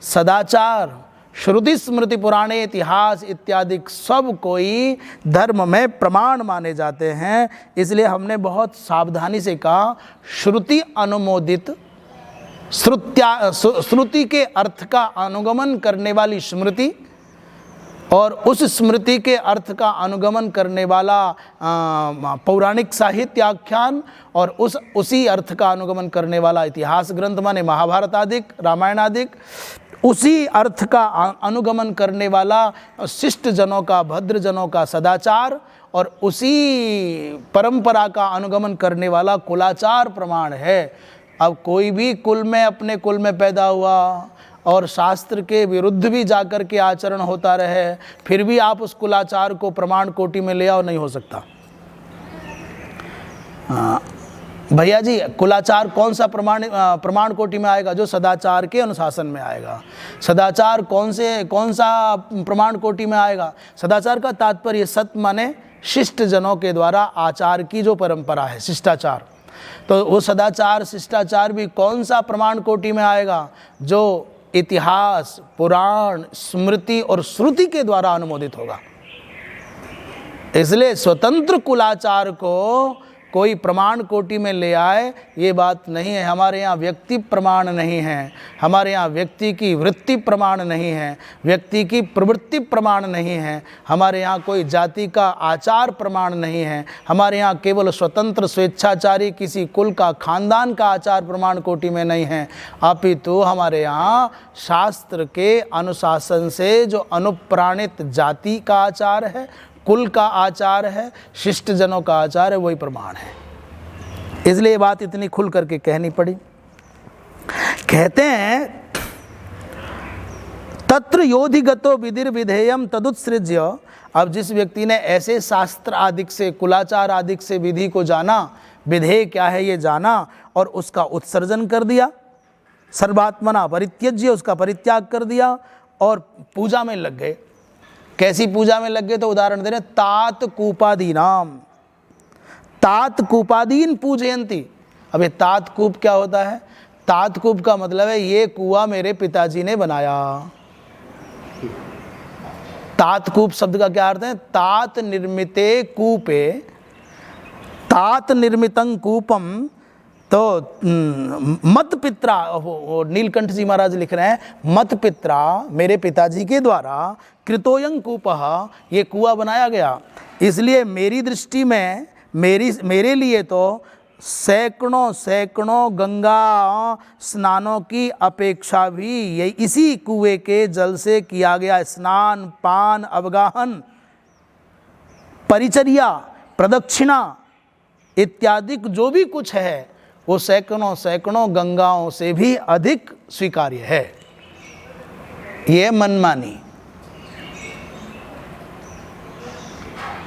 सदाचार, श्रुति स्मृति पुराणे इतिहास इत्यादि सब कोई धर्म में प्रमाण माने जाते हैं। इसलिए हमने बहुत सावधानी से कहा, श्रुति अनुमोदित, श्रुति के अर्थ का अनुगमन करने वाली स्मृति और उस स्मृति के अर्थ का अनुगमन करने वाला पौराणिक साहित्य आख्यान और उसी अर्थ का अनुगमन करने वाला इतिहास ग्रंथ माने महाभारत आदिक, रामायण आदिक, उसी अर्थ का अनुगमन करने वाला शिष्ट जनों का, भद्र जनों का सदाचार और उसी परंपरा का अनुगमन करने वाला कुलाचार प्रमाण है। अब कोई भी कुल में, अपने कुल में पैदा हुआ और शास्त्र के विरुद्ध भी जाकर के आचरण होता रहे, फिर भी आप उस कुलाचार को प्रमाण कोटि में ले आओ, नहीं हो सकता। भैया जी, कुलाचार कौन सा प्रमाण कोटि में आएगा? जो सदाचार के अनुशासन में आएगा। सदाचार कौन सा प्रमाण कोटि में आएगा? सदाचार का तात्पर्य सत माने शिष्ट जनों के द्वारा आचार की जो परंपरा है, शिष्टाचार। तो वो सदाचार शिष्टाचार भी कौन सा प्रमाण कोटि में आएगा? जो इतिहास, पुराण, स्मृति और श्रुति के द्वारा अनुमोदित होगा। इसलिए स्वतंत्र कुलाचार को कोई प्रमाण कोटि में ले आए, ये बात नहीं है। हमारे यहाँ व्यक्ति प्रमाण नहीं है, हमारे यहाँ व्यक्ति की वृत्ति प्रमाण नहीं है, व्यक्ति की प्रवृत्ति प्रमाण नहीं है, हमारे यहाँ कोई जाति का आचार प्रमाण नहीं है, हमारे यहाँ केवल स्वतंत्र स्वेच्छाचारी किसी कुल का, खानदान का आचार प्रमाण कोटि में नहीं है। अपितु हमारे यहाँ शास्त्र के अनुशासन से जो अनुप्राणित जाति का आचार है, कुल का आचार है, शिष्ट जनों का आचार है, वही प्रमाण है। इसलिए ये बात इतनी खुल करके कहनी पड़ी। कहते हैं, तत्र योधिगतो विधिर विधेयम तदुत्सृज्य अब जिस व्यक्ति ने ऐसे शास्त्र आदिक से, कुलाचार आदिक से विधि को जाना, विधेय क्या है ये जाना और उसका उत्सर्जन कर दिया, सर्वात्मना परित्यज्य, उसका परित्याग कर दिया और पूजा में लग गए। कैसी पूजा में लग गए? तो उदाहरण दे रहे, तात कूपादीनाम, तात कूपादीन पूजयंती। अब ये तात कूप क्या होता है? तात कूप का मतलब है ये कुआं मेरे पिताजी ने बनाया। तात कूप शब्द का क्या अर्थ है? तात निर्मिते कूपे, तात निर्मितं कूपम। तो मत पित्रा, नीलकंठ जी महाराज लिख रहे हैं, मत पित्रा, मेरे पिताजी के द्वारा, कृतोयं कूपः, ये कुआं बनाया गया। इसलिए मेरी दृष्टि में, मेरे लिए तो सैकड़ों सैकड़ों गंगा स्नानों की अपेक्षा भी ये इसी कुएं के जल से किया गया स्नान, पान, अवगाहन, परिचर्या, प्रदक्षिणा इत्यादि जो भी कुछ है वो सैकड़ों सैकड़ों गंगाओं से भी अधिक स्वीकार्य है। ये मनमानी,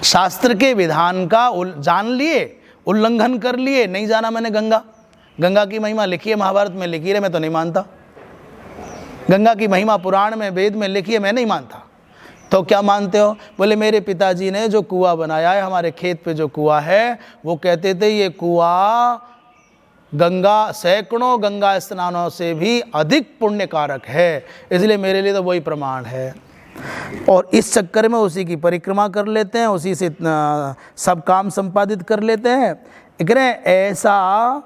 शास्त्र के विधान का जान लिए, उल्लंघन कर लिए, नहीं जाना मैंने गंगा की महिमा लिखी है, महाभारत में लिखी है, मैं तो नहीं मानता। गंगा की महिमा पुराण में, वेद में लिखी है, मैं नहीं मानता। तो क्या मानते हो? बोले मेरे पिताजी ने जो कुआं बनाया है, हमारे खेत पे जो कुआं है, वो कहते थे ये कुआं गंगा, सैकड़ों गंगा स्नानों से भी अधिक पुण्यकारक है, इसलिए मेरे लिए तो वही प्रमाण है। और इस चक्कर में उसी की परिक्रमा कर लेते हैं, उसी से सब काम संपादित कर लेते हैं। ऐसा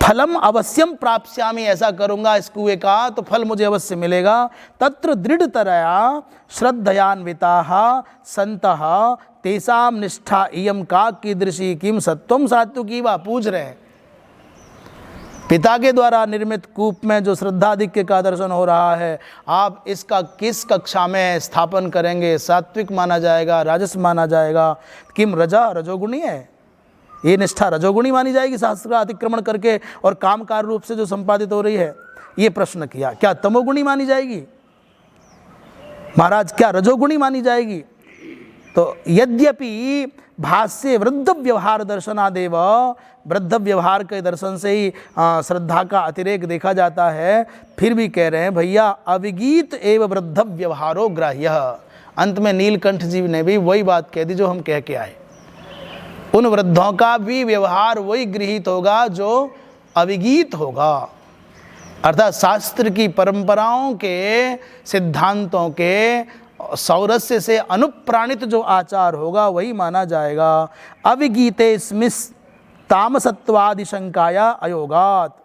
फलम अवश्यम प्राप्स्यामि, ऐसा करूंगा इस कुएं का तो फल मुझे अवश्य मिलेगा। तत्र दृढ़तरया श्रद्धयान्विताः सन्तः तेषां निष्ठा इयं का कीदृशी किम सत्वम सात्विकी वा। पूछ रहे हैं पिता के द्वारा निर्मित कूप में जो श्रद्धाधिक्य का दर्शन हो रहा है, आप इसका किस कक्षा में स्थापन करेंगे? सात्विक माना जाएगा, राजस माना जाएगा, किम रजोगुणी है? ये निष्ठा रजोगुणी मानी जाएगी शास्त्र का अतिक्रमण करके और कामकार रूप से जो संपादित हो रही है? ये प्रश्न किया। क्या तमोगुणी मानी जाएगी महाराज? क्या रजोगुणी मानी जाएगी? तो यद्यपि भाष्य वृद्ध व्यवहार दर्शनादेव, वृद्ध व्यवहार के दर्शन से ही श्रद्धा का अतिरेक देखा जाता है, फिर भी कह रहे हैं भैया अविगीत एवं वृद्ध व्यवहारो ग्राह्य। अंत में नीलकंठ जी ने भी वही बात कह दी जो हम कह के आए। उन वृद्धों का भी व्यवहार वही गृहीत होगा जो अविगीत होगा, अर्थात शास्त्र की परंपराओं के, सिद्धांतों के सौरस्य से अनुप्राणित जो आचार होगा वही माना जाएगा। अविगीते स्मिस् तामसत्वादि शंकाया अयोगात।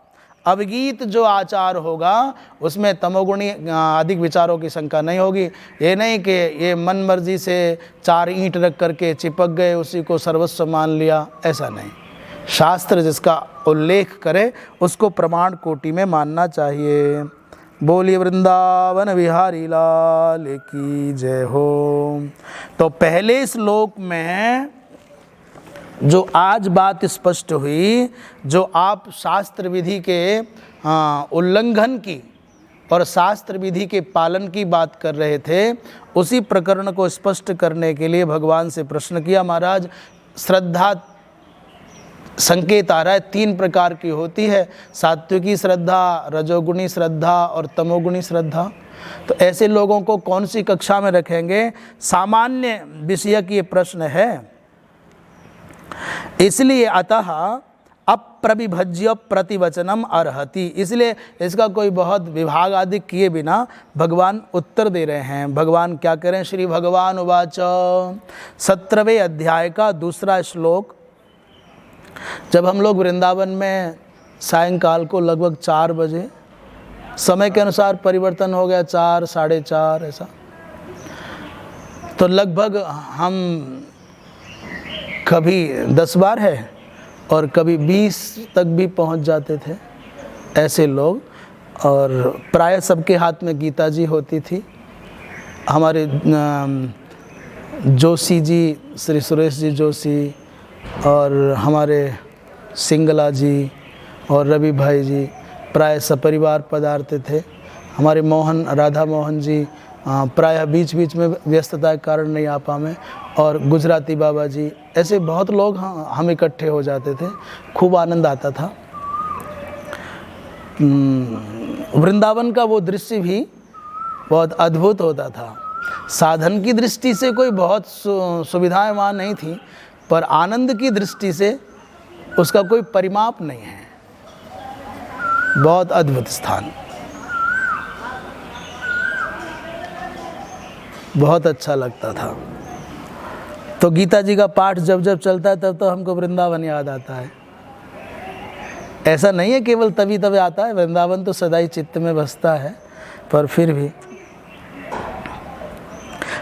अविगीत जो आचार होगा उसमें तमोगुणी अधिक विचारों की शंका नहीं होगी। ये नहीं कि ये मन मर्जी से 4 ईंट रख करके चिपक गए, उसी को सर्वस्व मान लिया, ऐसा नहीं। शास्त्र जिसका उल्लेख करे उसको प्रमाण कोटि में मानना चाहिए। बोलिए वृंदावन बिहारी लाल की जय हो। तो पहले श्लोक में जो आज बात स्पष्ट हुई, जो आप शास्त्र विधि के उल्लंघन की और शास्त्र विधि के पालन की बात कर रहे थे, उसी प्रकरण को स्पष्ट करने के लिए भगवान से प्रश्न किया। महाराज श्रद्धा संकेत आ रहा है 3 प्रकार की होती है, सात्विकी श्रद्धा, रजोगुणी श्रद्धा और तमोगुणी श्रद्धा। तो ऐसे लोगों को कौन सी कक्षा में रखेंगे? सामान्य विषयक ये प्रश्न है, इसलिए अतः अप्रविभज्य प्रतिवचनम अर्हति। इसलिए इसका कोई बहुत विभाग आदि किए बिना भगवान उत्तर दे रहे हैं। भगवान क्या करें? श्री भगवान उवाच, 17वें अध्याय का 2रा श्लोक। जब हम लोग वृंदावन में सायंकाल को लगभग 4 बजे, समय के अनुसार परिवर्तन हो गया, 4, 4:30 ऐसा, तो लगभग हम कभी 10 बार है और कभी 20 तक भी पहुंच जाते थे ऐसे लोग। और प्राय सबके हाथ में गीता जी होती थी। हमारे जोशी जी, श्री सुरेश जी जोशी, और हमारे सिंगला जी और रवि भाई जी प्राय सपरिवार पधारते थे। हमारे मोहन, राधा मोहन जी प्रायः बीच बीच में व्यस्तता के कारण नहीं आ पा मैं, और गुजराती बाबा जी, ऐसे बहुत लोग हम इकट्ठे हो जाते थे, खूब आनंद आता था। वृंदावन का वो दृश्य भी बहुत अद्भुत होता था। साधन की दृष्टि से कोई बहुत सुविधाएं वहाँ नहीं थी, पर आनंद की दृष्टि से उसका कोई परिमाप नहीं है। बहुत अद्भुत स्थान, बहुत अच्छा लगता था। तो गीता जी का पाठ जब जब चलता है तब तो हमको वृंदावन याद आता है। ऐसा नहीं है केवल तभी तभी आता है, वृंदावन तो सदा ही चित्त में बसता है, पर फिर भी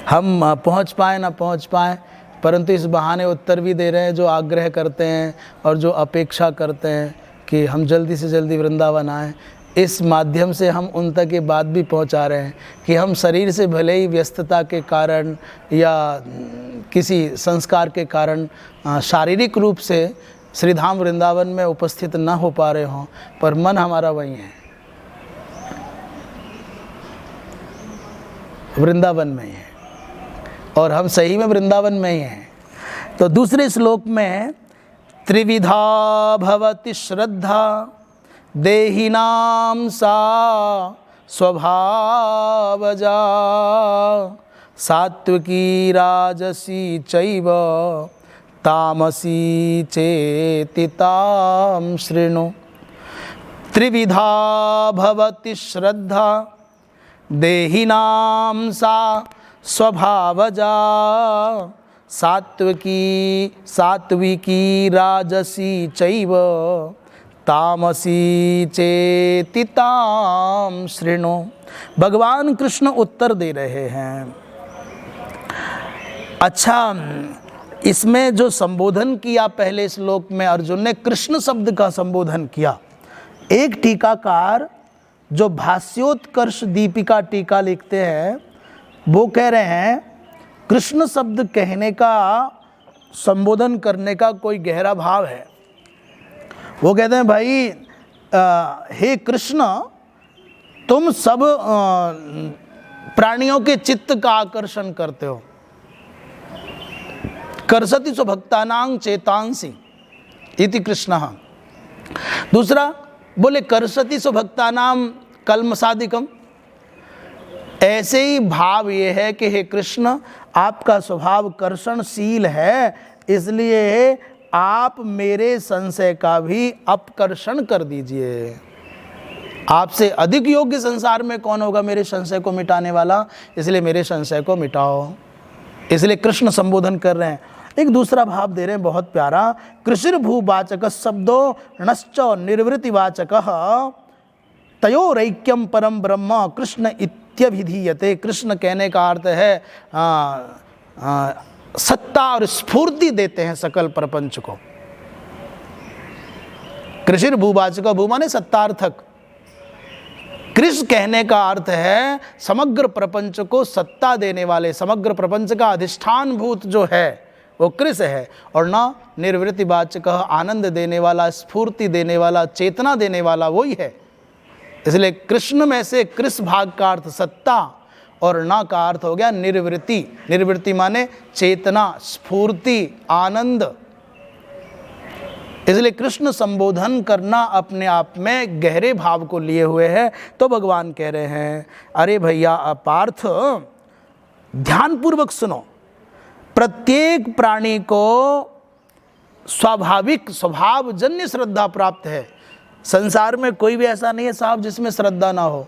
हम पहुंच पाए ना पहुंच पाए, परंतु इस बहाने उत्तर भी दे रहे हैं जो आग्रह करते हैं और जो अपेक्षा करते हैं कि हम जल्दी से जल्दी वृंदावन आएँ। इस माध्यम से हम उन तक ये बात भी पहुंचा रहे हैं कि हम शरीर से भले ही व्यस्तता के कारण या किसी संस्कार के कारण शारीरिक रूप से श्रीधाम वृंदावन में उपस्थित न हो पा रहे हों, पर मन हमारा वहीं है, वृंदावन में ही है, और हम सही में वृंदावन में ही हैं। तो दूसरे श्लोक में त्रिविधा भवति श्रद्धा देहिनां सा स्वभावजा सात्विकी राजसी चैव तामसी चेति तां शृणु। त्रिविधा भवति श्रद्धा देहिनां सा स्वभावजा सात्विकी राजसी चैव तामसी चेति तां शृणु। भगवान कृष्ण उत्तर दे रहे हैं। अच्छा, इसमें जो संबोधन किया पहले श्लोक में अर्जुन ने, कृष्ण शब्द का संबोधन किया। एक टीकाकार जो भाष्योत्कर्ष दीपिका टीका लिखते हैं, वो कह रहे हैं कृष्ण शब्द कहने का, संबोधन करने का कोई गहरा भाव है। वो कहते हैं भाई हे कृष्ण, तुम सब प्राणियों के चित्त का आकर्षण करते हो। कर्षति स्वभक्तानां चेतांसी इति कृष्ण। दूसरा बोले कर्षति स्वभक्तानां कल्मषादिकम। ऐसे ही भाव ये है कि हे कृष्ण, आपका स्वभाव कर्षणशील है, इसलिए आप मेरे संशय का भी अपकर्षण कर दीजिए। आपसे अधिक योग्य संसार में कौन होगा मेरे संशय को मिटाने वाला, इसलिए मेरे संशय को मिटाओ। इसलिए कृष्ण संबोधन कर रहे हैं। एक दूसरा भाव दे रहे हैं बहुत प्यारा, कृषिर्भूवाचक शब्दो नश्च निर्वृतिवाचक तयोरैक्यम परम ब्रह्म कृष्ण इत्यभिधीयते। कृष्ण कहने का अर्थ है सत्ता और स्फूर्ति देते हैं सकल प्रपंच को। कृषिर्भूवाचक, भू माने सत्तार्थक, कृष्ण कहने का अर्थ है समग्र प्रपंच को सत्ता देने वाले, समग्र प्रपंच का अधिष्ठान भूत जो है वो कृष्ण है, और ना निर्वृतिवाचक, आनंद देने वाला, स्फूर्ति देने वाला, चेतना देने वाला वही है। इसलिए कृष्ण में से कृष्ण भाग का अर्थ सत्ता और ना का अर्थ हो गया निर्वृत्ति। निर्वृत्ति माने चेतना, स्फूर्ति, आनंद। इसलिए कृष्ण संबोधन करना अपने आप में गहरे भाव को लिए हुए है। तो भगवान कह रहे हैं, अरे भैया अपार्थ, ध्यानपूर्वक सुनो। प्रत्येक प्राणी को स्वाभाविक स्वभावजन्य श्रद्धा प्राप्त है। संसार में कोई भी ऐसा नहीं है साहब जिसमें श्रद्धा ना हो।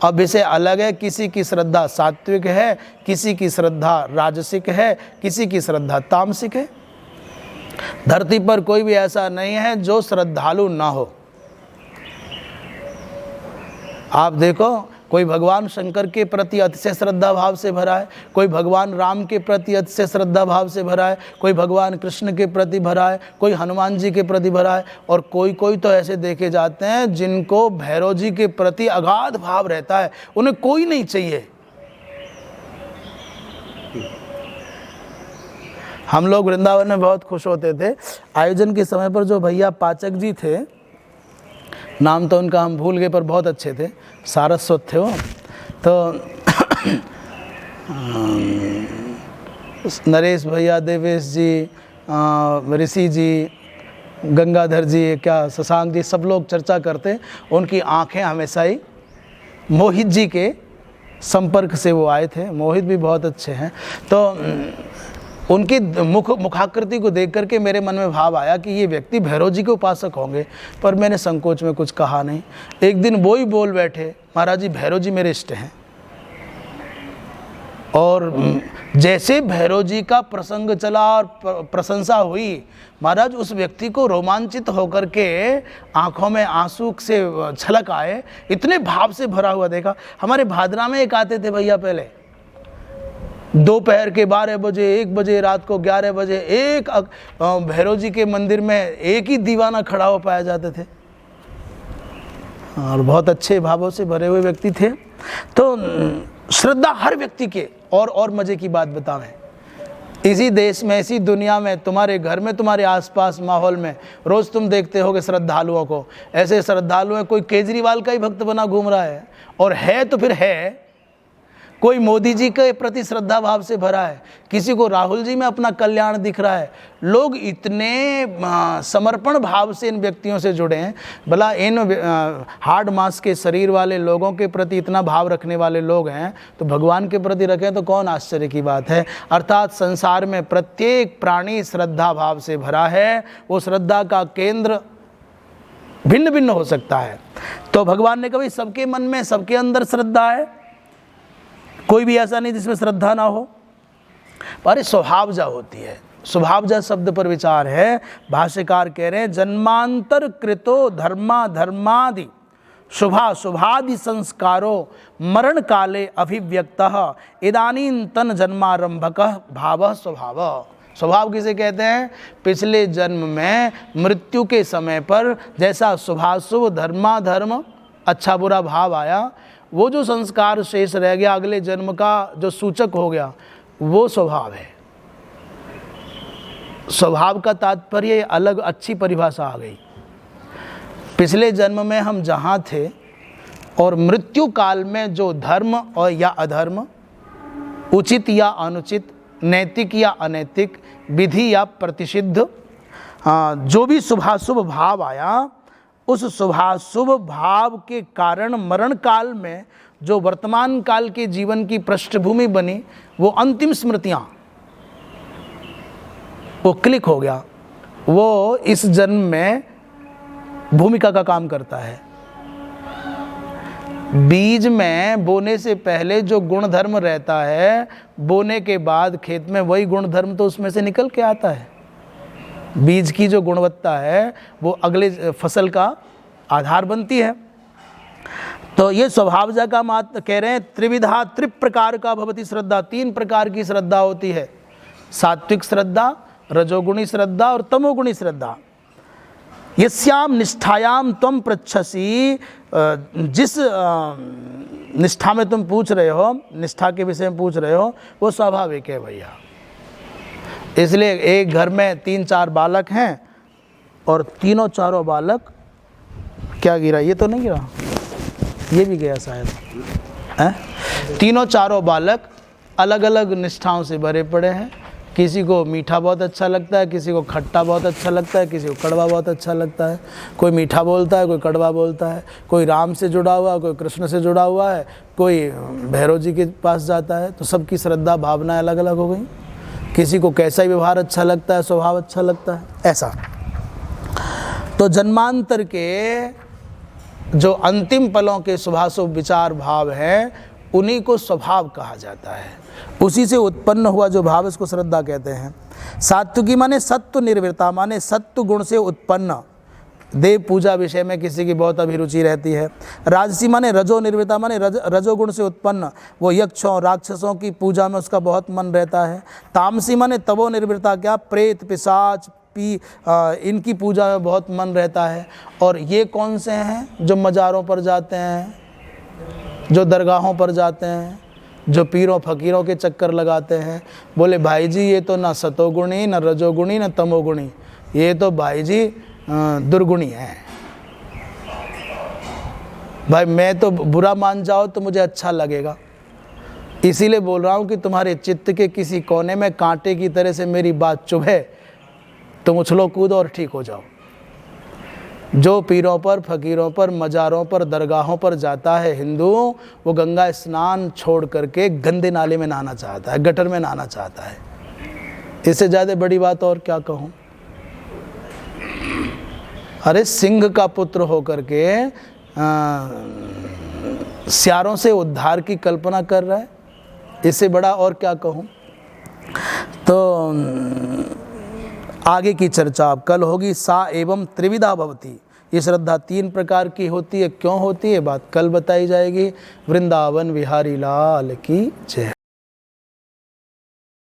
अब इसे अलग है, किसी की श्रद्धा सात्विक है, किसी की श्रद्धा राजसिक है, किसी की श्रद्धा तामसिक है। धरती पर कोई भी ऐसा नहीं है जो श्रद्धालु ना हो। आप देखो, कोई भगवान शंकर के प्रति अतिशय श्रद्धा भाव से भरा है, कोई भगवान राम के प्रति अतिशय श्रद्धा भाव से भरा है, कोई भगवान कृष्ण के प्रति भरा है, कोई हनुमान जी के प्रति भरा है, और कोई तो ऐसे देखे जाते हैं जिनको भैरव जी के प्रति अगाध भाव रहता है, उन्हें कोई नहीं चाहिए। हम लोग वृंदावन में बहुत खुश होते थे। आयोजन के समय पर जो भैया पाचक जी थे, नाम तो उनका हम भूल गए पर बहुत अच्छे थे, सारस्वत थे वो, तो नरेश भैया, देवेश जी, ऋषि जी, गंगाधर जी, क्या शशांक जी, सब लोग चर्चा करते। उनकी आंखें हमेशा ही मोहित जी के संपर्क से वो आए थे। मोहित भी बहुत अच्छे हैं। तो उनकी मुखाकृति को देख करके मेरे मन में भाव आया कि ये व्यक्ति भैरव जी के उपासक होंगे, पर मैंने संकोच में कुछ कहा नहीं। एक दिन वो ही बोल बैठे, महाराज जी भैरव जी मेरे इष्ट हैं। और जैसे भैरव जी का प्रसंग चला और प्रशंसा हुई, महाराज उस व्यक्ति को रोमांचित होकर के आंखों में आंसू से छलक आए, इतने भाव से भरा हुआ देखा। हमारे भादरा में एक आते थे भैया पहले, दोपहर के 12 बजे, 1 बजे, रात को 11 बजे एक भैरव जी के मंदिर में एक ही दीवाना खड़ा हो पाया जाते थे, और बहुत अच्छे भावों से भरे हुए व्यक्ति थे। तो श्रद्धा हर व्यक्ति के। और मजे की बात बतावें, इसी देश में, इसी दुनिया में, तुम्हारे घर में, तुम्हारे आसपास माहौल में रोज तुम देखते होगे श्रद्धालुओं को। ऐसे श्रद्धालु हैं, कोई केजरीवाल का ही भक्त बना घूम रहा है, और है तो फिर है। कोई मोदी जी के प्रति श्रद्धा भाव से भरा है, किसी को राहुल जी में अपना कल्याण दिख रहा है। लोग इतने समर्पण भाव से इन व्यक्तियों से जुड़े हैं। भला इन हार्ड मास के शरीर वाले लोगों के प्रति इतना भाव रखने वाले लोग हैं, तो भगवान के प्रति रखें तो कौन आश्चर्य की बात है। अर्थात संसार में प्रत्येक प्राणी श्रद्धा भाव से भरा है। वो श्रद्धा का केंद्र भिन्न भिन्न हो सकता है। तो भगवान ने कहा सबके मन में, सबके अंदर श्रद्धा है, कोई भी ऐसा नहीं जिसमें श्रद्धा ना हो। पर स्वभावजा होती है। स्वभावजा शब्द पर विचार है। भाष्यकार कह रहे हैं, जन्मांतर कृतो धर्मा धर्मादि शुभा शुभादि संस्कारो मरण काले अभिव्यक्तः इदानीं तन जन्मारंभकः भावः स्वभाव। स्वभाव किसे कहते हैं? पिछले जन्म में मृत्यु के समय पर जैसा शुभाशुभ धर्माधर्म अच्छा बुरा भाव आया, वो जो संस्कार शेष रह गया अगले जन्म का जो सूचक हो गया, वो स्वभाव है। स्वभाव का तात्पर्य अलग अच्छी परिभाषा आ गई। पिछले जन्म में हम जहाँ थे और मृत्यु काल में जो धर्म और या अधर्म, उचित या अनुचित, नैतिक या अनैतिक, विधि या प्रतिषिद्ध, जो भी शुभाशुभ भाव आया, उस शुभाशुभ भाव के कारण मरण काल में जो वर्तमान काल के जीवन की पृष्ठभूमि बनी, वो अंतिम स्मृतियां, वो क्लिक हो गया, वो इस जन्म में भूमिका का काम करता है। बीज में बोने से पहले जो गुण धर्म रहता है, बोने के बाद खेत में वही गुण धर्म तो उसमें से निकल के आता है। बीज की जो गुणवत्ता है वो अगले फसल का आधार बनती है। तो ये स्वभावजा का मात कह रहे हैं, त्रिविधा त्रिप्रकार का भवति श्रद्धा। 3 प्रकार की श्रद्धा होती है, सात्विक श्रद्धा, रजोगुणी श्रद्धा और तमोगुणी श्रद्धा। यस्याम निष्ठायाम त्वम पृच्छसि, जिस निष्ठा में तुम पूछ रहे हो, निष्ठा के विषय में पूछ रहे हो, वो स्वाभाविक है भैया। इसलिए एक घर में 3-4 बालक हैं और तीनों चारों बालक, क्या गिरा? ये तो नहीं गिरा, ये भी गया शायद है। तीनों चारों बालक अलग अलग निष्ठाओं से भरे पड़े हैं। किसी को मीठा बहुत अच्छा लगता है, किसी को खट्टा बहुत अच्छा लगता है, किसी को कड़वा बहुत अच्छा लगता है। कोई मीठा बोलता है, कोई कड़वा बोलता है। कोई राम से जुड़ा हुआ है, कोई कृष्ण से जुड़ा हुआ है, कोई भैरव जी के पास जाता है। तो सबकी श्रद्धा भावनाएं अलग अलग हो गई। किसी को कैसा ही व्यवहार अच्छा लगता है, स्वभाव अच्छा लगता है, ऐसा। तो जन्मांतर के जो अंतिम पलों के शुभाशुभ विचार भाव हैं, उन्हीं को स्वभाव कहा जाता है। उसी से उत्पन्न हुआ जो भाव, इसको श्रद्धा कहते हैं। सात्विकी माने सत्व निर्वृत्ता, माने सत्व गुण से उत्पन्न। देव पूजा विषय में किसी की बहुत अभिरुचि रहती है। राजसी माने रजो निर्वृत्ता, माने रजोगुण से उत्पन्न, वो यक्षों राक्षसों की पूजा में उसका बहुत मन रहता है। तामसी माने तवो निर्वृत्ता, क्या प्रेत पिशाच इनकी पूजा में बहुत मन रहता है। और ये कौन से हैं? जो मज़ारों पर जाते हैं, जो दरगाहों पर जाते हैं, जो पीरों फकीरों के चक्कर लगाते हैं। बोले भाई जी ये तो ना सतोगुणी, ना रजोगुणी, ना तमोगुणी, ये तो भाई जी दुर्गुणी है। भाई मैं तो बुरा मान जाओ तो मुझे अच्छा लगेगा, इसीलिए बोल रहा हूँ कि तुम्हारे चित्त के किसी कोने में कांटे की तरह से मेरी बात चुभे, तुम उछलो कूदो और ठीक हो जाओ। जो पीरों पर, फकीरों पर, मज़ारों पर, दरगाहों पर जाता है हिंदू, वो गंगा स्नान छोड़ करके गंदे नाले में नहाना चाहता है, गटर में नहाना चाहता है। इससे ज़्यादा बड़ी बात और क्या कहूँ। अरे सिंह का पुत्र होकर के स्यारों से उद्धार की कल्पना कर रहा है, इससे बड़ा और क्या कहूँ। तो आगे की चर्चा अब कल होगी। सा एवं त्रिविधा भवती, ये श्रद्धा 3 प्रकार की होती है। क्यों होती है बात कल बताई जाएगी। वृंदावन बिहारी लाल की जय।